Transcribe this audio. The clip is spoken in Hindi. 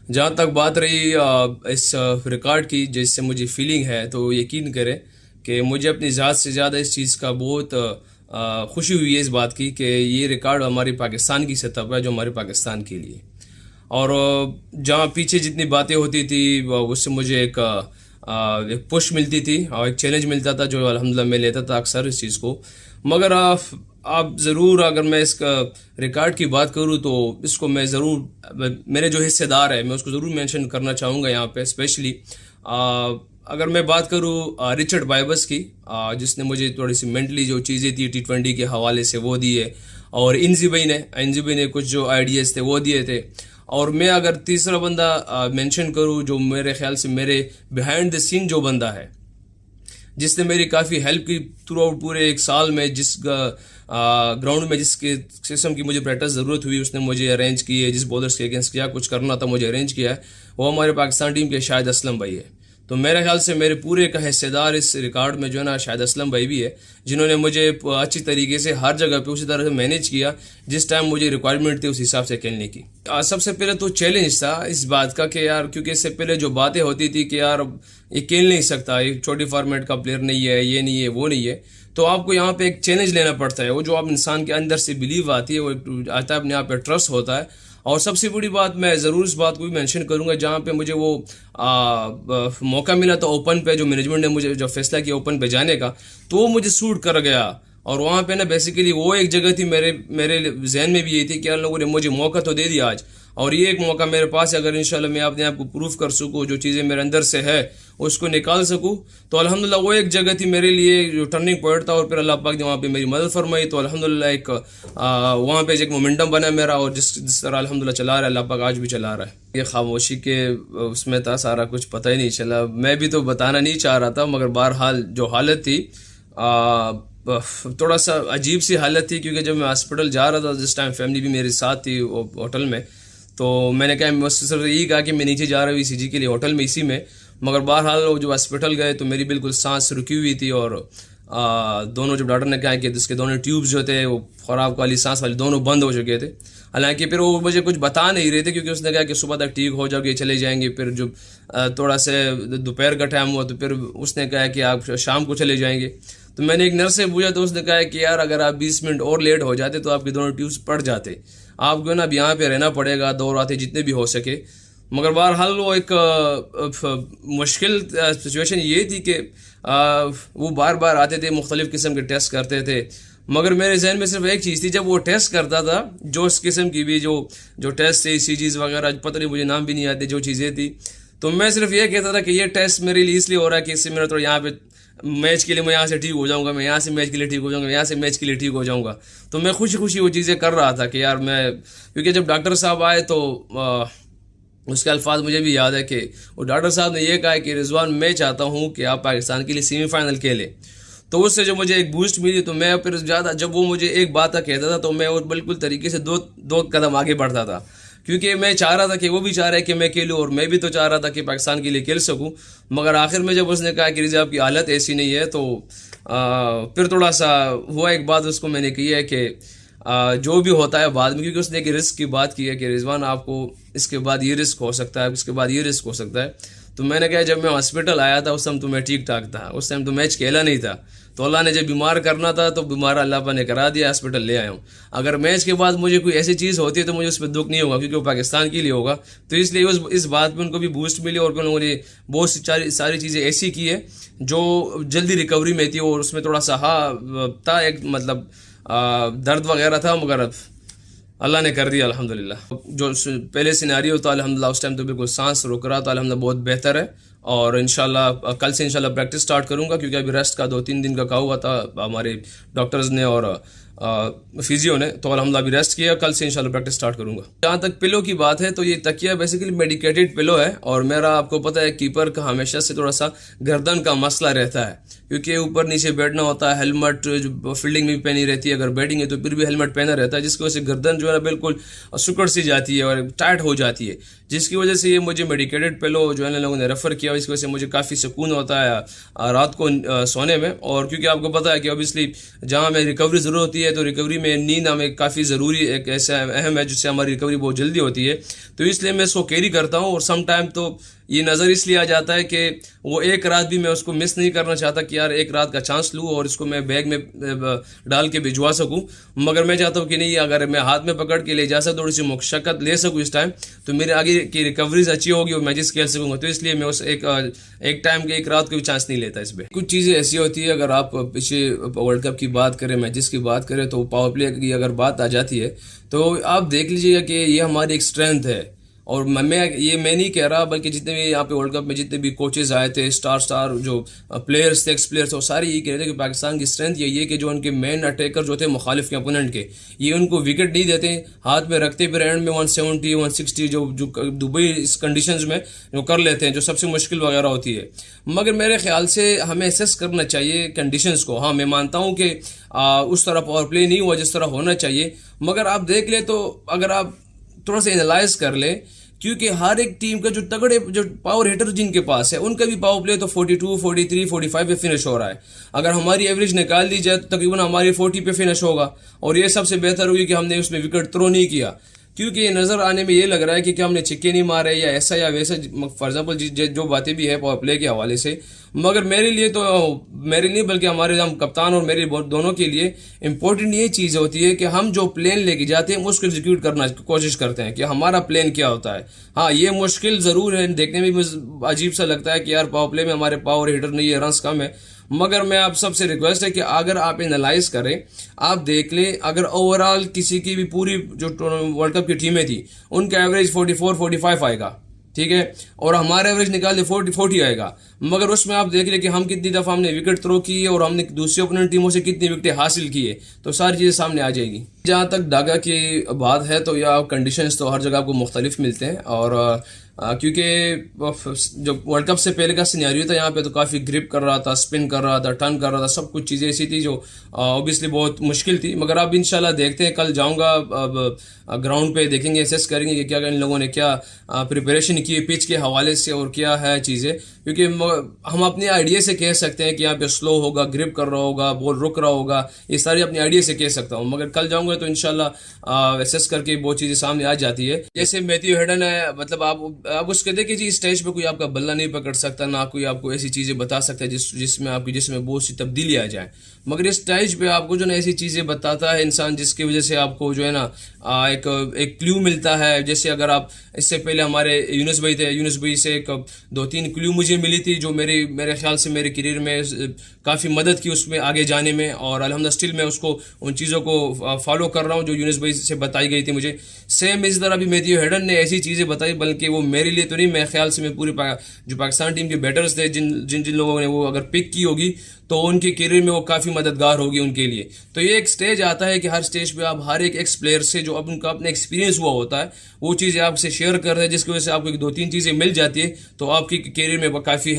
जहाँ तक बात रही इस रिकॉर्ड की, जिससे मुझे फीलिंग है, तो यकीन करें कि मुझे अपनी ज़ात से ज़्यादा इस चीज़ का बहुत खुशी हुई है इस बात की कि ये रिकॉर्ड हमारी पाकिस्तान की सतह पर है, जो हमारे पाकिस्तान के लिए। और जहाँ पीछे जितनी बातें होती थी उससे मुझे एक पुश मिलती थी और एक चैलेंज मिलता था, जो अल्हम्दुलिल्लाह मैं लेता था अक्सर इस चीज़ को। मगर आप ज़रूर, अगर मैं इसका रिकॉर्ड की बात करूँ तो इसको मैं ज़रूर, मेरे जो हिस्सेदार है मैं उसको ज़रूर मेंशन करना चाहूँगा यहाँ पे स्पेशली। अगर मैं बात करूँ रिचर्ड बाइबस की, जिसने मुझे थोड़ी सी मेंटली जो चीज़ें थी T20 के हवाले से वो दी है, और इंजी भाई ने कुछ जो आइडियाज़ थे वो दिए थे। और मैं अगर तीसरा बंदा मेंशन करूँ, जो मेरे ख्याल से मेरे बिहाइंड द सीन जो बंदा है, जिसने मेरी काफ़ी हेल्प की थ्रू आउट पूरे एक साल में, जिस ग्राउंड में जिसके किस्म की मुझे प्रैक्टिस ज़रूरत हुई उसने मुझे अरेंज की है, जिस बॉलर्स के अगेंस्ट क्या कुछ करना था मुझे अरेंज किया है, वो हमारे पाकिस्तान टीम के शाहिद असलम भाई है। तो मेरे ख्याल से मेरे पूरे का हिस्सेदार इस रिकॉर्ड में जो है ना शाहिद असलम भाई भी है, जिन्होंने मुझे अच्छी तरीके से हर जगह पे उसी तरह से मैनेज किया जिस टाइम मुझे रिक्वायरमेंट थी उस हिसाब से खेलने की। सबसे पहले तो चैलेंज था इस बात का कि यार, क्योंकि इससे पहले जो बातें होती थी कि यार ये खेल नहीं सकता, ये छोटी फॉर्मेट का प्लेयर नहीं है, ये नहीं है, वो नहीं है, तो आपको यहाँ पे एक चैलेंज लेना पड़ता है। वो जो आप इंसान के अंदर से बिलीव आती है, वो आता है, अपने आप पे ट्रस्ट होता है। और सबसे बड़ी बात, मैं ज़रूर इस बात को भी मेंशन करूंगा, जहाँ पे मुझे वो मौका मिला था ओपन पे, जो मैनेजमेंट ने मुझे जो फैसला किया ओपन पे जाने का, तो वो मुझे सूट कर गया। और वहाँ पे ना बेसिकली वो एक जगह थी मेरे मेरे जहन में भी यही थी कि यार लोगों ने मुझे मौका तो दे दिया आज, और ये एक मौका मेरे पास है, अगर इंशाल्लाह मैं अपने आप को प्रूव कर सकूँ, जो चीज़ें मेरे अंदर से है उसको निकाल सकूँ, तो अल्हम्दुलिल्लाह वो एक जगह थी मेरे लिए जो टर्निंग पॉइंट था। और फिर अल्लाह पाक ने वहाँ पे मेरी मदद फरमाई, तो अल्हम्दुलिल्लाह एक वहाँ पे एक मोमेंटम बना मेरा, और जिस तरह अल्हम्दुलिल्लाह चला रहा है अल्लाह पाक आज भी चला रहा है। ये खामोशी के उसमें था सारा कुछ, पता ही नहीं चला। मैं भी तो बताना नहीं चाह रहा था, मगर बहरहाल जो हालत थी थोड़ा सा अजीब सी हालत थी, क्योंकि जब मैं हॉस्पिटल जा रहा था जिस टाइम फैमिली भी मेरे साथ थी होटल में, तो मैंने कहा, मैं सिर्फ यही कहा कि मैं नीचे जा रहा हूँ ECG के लिए होटल में इसी में। मगर बहरहाल वो जो हॉस्पिटल गए तो मेरी बिल्कुल सांस रुकी हुई थी, और दोनों जब डॉक्टर ने कहा कि इसके दोनों ट्यूब्स जो थे वो खुराक वाली सांस वाली दोनों बंद हो चुके थे। हालांकि फिर वो मुझे कुछ बता नहीं रहे थे, क्योंकि उसने कहा कि सुबह तक ठीक हो जाओगे, चले जाएंगे। फिर जब थोड़ा से दोपहर का टाइम हुआ तो फिर उसने कहा कि आप शाम को चले जाएंगे। तो मैंने एक नर्स से पूछा, तो उसने कहा कि यार अगर आप 20 मिनट और लेट हो जाते तो आपके दोनों ट्यूब्स पड़ जाते, आपको ना अब यहाँ पे रहना पड़ेगा 2 रातें जितने भी हो सके। मगर बहरहाल वो एक मुश्किल सिचुएशन ये थी कि वो बार बार आते थे, मुख्तलिफ किस्म के टेस्ट करते थे, मगर मेरे जहन में सिर्फ एक चीज़ थी, जब वो टेस्ट करता था, जो इस किस्म की भी जो टेस्ट थे, CGs वगैरह, पता नहीं मुझे नाम भी नहीं आते, जो चीज़ें थी, तो मैं सिर्फ ये कहता था कि ये टेस्ट मेरे लिए इसलिए हो रहा है कि इससे मेरा थोड़ा यहाँ पे मैच के लिए मैं यहाँ से ठीक हो जाऊंगा, मैं यहाँ से मैच के लिए ठीक हो जाऊंगा, मैं यहाँ से मैच के लिए ठीक हो जाऊंगा। तो मैं खुशी खुशी वो चीज़ें कर रहा था कि यार मैं, क्योंकि जब डॉक्टर साहब आए तो उसके अल्फाज मुझे भी याद है कि वो डॉक्टर साहब ने यह कहा कि रिजवान, मैं चाहता हूँ कि आप पाकिस्तान के लिए सेमीफाइनल खेलें। तो उससे जो मुझे एक बूस्ट मिली, तो मैं फिर ज़्यादा, जब वो मुझे एक बात कहता था तो मैं वो बिल्कुल तरीके से दो कदम आगे बढ़ता था, क्योंकि मैं चाह रहा था कि वो भी चाह रहा है कि मैं खेलूँ, और मैं भी तो चाह रहा था कि पाकिस्तान के लिए खेल सकूँ। मगर आखिर में जब उसने कहा कि रिजा आपकी हालत ऐसी नहीं है, तो फिर थोड़ा सा हुआ। एक बात उसको मैंने की है कि जो भी होता है बाद में, क्योंकि उसने एक रिस्क की बात की है कि रिजवान आपको इसके बाद ये रिस्क हो सकता है, इसके बाद ये रिस्क हो सकता है। तो मैंने कहा, जब मैं हॉस्पिटल आया था उस टाइम तो मैं ठीक ठाक था, उस टाइम तो मैच खेला नहीं था, तो अल्लाह ने जब बीमार करना था तो बीमार अल्लाह पाक ने करा दिया, हॉस्पिटल ले आया हूँ। अगर मैच के बाद मुझे कोई ऐसी चीज़ होती है तो मुझे उस पर दुख नहीं होगा, क्योंकि वो पाकिस्तान के लिए होगा। तो इसलिए इस बात पर उनको भी बूस्ट मिली, और उन लोगों ने बहुत सारी चीज़ें ऐसी की है जो जल्दी रिकवरी में थी, और उसमें थोड़ा सा था एक मतलब दर्द वगैरह था, मगर अल्लाह ने कर दिया अल्हम्दुलिल्लाह। जो पहले सिनेरियो था अल्हम्दुलिल्लाह उस टाइम तो बिल्कुल सांस रुक रहा था, अल्हम्दुलिल्लाह बहुत बेहतर है। और इंशाल्लाह कल से इंशाल्लाह प्रैक्टिस स्टार्ट करूंगा, क्योंकि अभी रेस्ट का 2-3 दिन का कहा हुआ था हमारे डॉक्टर्स ने और फिजियो ने, तो अल्हम्दुलिल्लाह अभी रेस्ट किया, कल से इंशाल्लाह प्रैक्टिस स्टार्ट करूंगा। जहाँ तक पिलो की बात है, तो ये तकिया बेसिकली मेडिकेटेड पिलो है, और मेरा आपको पता है कीपर का हमेशा से थोड़ा सा गर्दन का मसला रहता है, क्योंकि ऊपर नीचे बैठना होता है, हेलमेट फील्डिंग में भी पहनी रहती है, अगर बैटिंग है तो फिर भी हेलमेट पहना रहता है, जिसकी वजह से गर्दन जो है ना बिल्कुल सुकड़ सी जाती है और टाइट हो जाती है, जिसकी वजह से ये मुझे मेडिकेटेड पिलो जो है ना लोगों ने रेफर किया, इसकी वजह से मुझे काफ़ी सुकून होता है रात को सोने में। और क्योंकि आपको पता है कि ऑब्वियसली जहाँ हमें रिकवरी ज़रूरत होती है, तो रिकवरी में नींद हमें काफ़ी ज़रूरी एक ऐसा अहम है जिससे हमारी रिकवरी बहुत जल्दी होती है। तो इसलिए मैं इसको कैरी करता हूँ। और सम टाइम तो ये नज़र इसलिए आ जाता है कि वो एक रात भी मैं उसको मिस नहीं करना चाहता कि यार एक रात का चांस लूँ और इसको मैं बैग में डाल के भिजवा सकूँ। मगर मैं चाहता हूँ कि नहीं, अगर मैं हाथ में पकड़ के ले जा सकता, थोड़ी सी मशक्क़त ले सकूँ इस टाइम, तो मेरे आगे की रिकवरीज अच्छी होगी और मैचेस खेल सकूँगा। तो इसलिए मैं उस एक टाइम के एक रात को भी चांस नहीं लेता इस पर। कुछ चीज़ें ऐसी होती है, अगर आप पीछे वर्ल्ड कप की बात करें, मैचेस की बात करें, तो पावर प्ले की अगर बात आ जाती है तो आप देख लीजिएगा कि ये हमारी एक स्ट्रेंथ है। और मैं नहीं कह रहा, बल्कि जितने भी यहाँ पे वर्ल्ड कप में जितने भी कोचेज आए थे, स्टार जो प्लेयर्स थे, एक्स प्लेयर्स, वो सारे यही कह रहे थे कि पाकिस्तान की स्ट्रेंथ यही है कि जो उनके मेन अटैकर जो थे मुखालिफ के अपोनेंट के, ये उनको विकेट नहीं देते, हाथ में रखते, फिर एंड में 170 160 जो दुबई इस कंडीशंस में जो कर लेते हैं, जो सबसे मुश्किल वगैरह होती है। मगर मेरे ख्याल से हमें एसेस करना चाहिए कंडीशंस को। हाँ, मैं मानता हूँ कि उस तरह पावर प्ले नहीं हुआ जिस तरह होना चाहिए, मगर आप देख ले, तो अगर आप थोड़ा सा एनालाइज कर ले, क्योंकि हर एक टीम का जो तगड़े जो पावर हिटर जिनके पास है, उनका भी पावर प्ले तो 42 43 45 पे फिनिश हो रहा है। अगर हमारी एवरेज निकाल दी जाए तो तकरीबन हमारी 40 पे फिनिश होगा। और ये सबसे बेहतर होगी कि हमने उसमें विकेट थ्रो नहीं किया, क्योंकि नजर आने में ये लग रहा है कि क्या हमने छिक्के नहीं मारे या ऐसा या वैसा, फॉर एग्जाम्पल जो बातें भी है पावर प्ले के हवाले से। मगर मेरे लिए तो, मेरे लिए बल्कि हमारे हम कप्तान और मेरे दोनों के लिए इंपॉर्टेंट ये चीज़ होती है कि हम जो प्लान लेके जाते हैं उसको एग्जीक्यूट करना कोशिश करते हैं कि हमारा प्लान क्या होता है। हाँ, ये मुश्किल ज़रूर है, देखने में भी अजीब सा लगता है कि यार पावर प्ले में हमारे पावर हिटर नहीं है, रन्स कम है। मगर मैं आप सबसे रिक्वेस्ट है कि अगर आप एनालाइज करें, आप देख लें, अगर ओवरऑल किसी की भी पूरी जो वर्ल्ड कप की टीमें थी, उनका एवरेज 44 45 आएगा, ठीक है, और हमारा एवरेज निकाल दे 40 आएगा। मगर उसमें आप देख ले कि हम कितनी दफ़ा हमने विकेट थ्रो की है और हमने दूसरी ओपोनेंट टीमों से कितनी विकेटें हासिल की है, तो सारी चीज़ें सामने आ जाएगी। जहाँ तक ढाका की बात है, तो यह कंडीशंस तो हर जगह आपको मुख्तलिफ मिलते हैं। और क्योंकि जो वर्ल्ड कप से पहले का सिनेरियो था, यहाँ पे तो काफ़ी ग्रिप कर रहा था, स्पिन कर रहा था, टर्न कर रहा था, सब कुछ चीज़ें ऐसी थी जो ऑब्वियसली बहुत मुश्किल थी। मगर अब इंशाल्लाह देखते हैं, कल जाऊँगा ग्राउंड पे, देखेंगे, एसेस करेंगे कि क्या इन लोगों ने क्या प्रिपरेशन की है पिच के हवाले से और क्या है चीज़ें। क्योंकि हम अपने आइडिया से कह सकते हैं कि यहाँ पे स्लो होगा, ग्रिप कर रहा होगा, बॉल रुक रहा होगा, ये सारी अपने आइडिया से कह सकता हूँ। मगर कल जाऊँगा तो इंशाल्लाह एसेस करके बहुत चीज़ें सामने आ जाती है। जैसे मैथ्यू हेडन है, मतलब आप उसके देखिए जी, स्टेज पे कोई आपका बल्ला नहीं पकड़ सकता, ना कोई आपको ऐसी चीज़ें बता सकता है जिसमें आपकी जिसमें बहुत सी तब्दीली आ जाए। मगर इस स्टेज पे आपको जो ना ऐसी चीज़ें बताता है इंसान, जिसकी वजह से आपको जो है ना एक क्लू मिलता है। जैसे अगर आप इससे पहले हमारे यूनुस भाई थे, यूनुस भाई से 2-3 क्लू मुझे मिली थी जो मेरे ख्याल से मेरे करियर में काफ़ी मदद की उसमें आगे जाने में। और अल्हम्दुलिल्लाह स्टिल मैं उसको उन चीज़ों को फॉलो कर रहा हूँ जो यूनुस भाई से बताई गई थी मुझे। सेम इस तरह भी मैथ्यू हेडन ने ऐसी चीज़ें बताई, बल्कि वो मेरे लिए तो नहीं, मेरे ख्याल से मैं पूरी जो पाकिस्तान टीम के बैटर्स थे, जिन लोगों ने वो अगर पिक की होगी तो उनके करियर में वो काफ़ी मददगार होगी उनके लिए। तो ये एक स्टेज आता है कि हर स्टेज पे आप हर एक एक्स प्लेयर से जो अब उनका अपना एक्सपीरियंस हुआ होता है, वो चीज़ें आपसे शेयर कर रहे हैं, जिसकी वजह से आपको 2-3 चीज़ें मिल जाती है, तो आपकी करियर में काफ़ी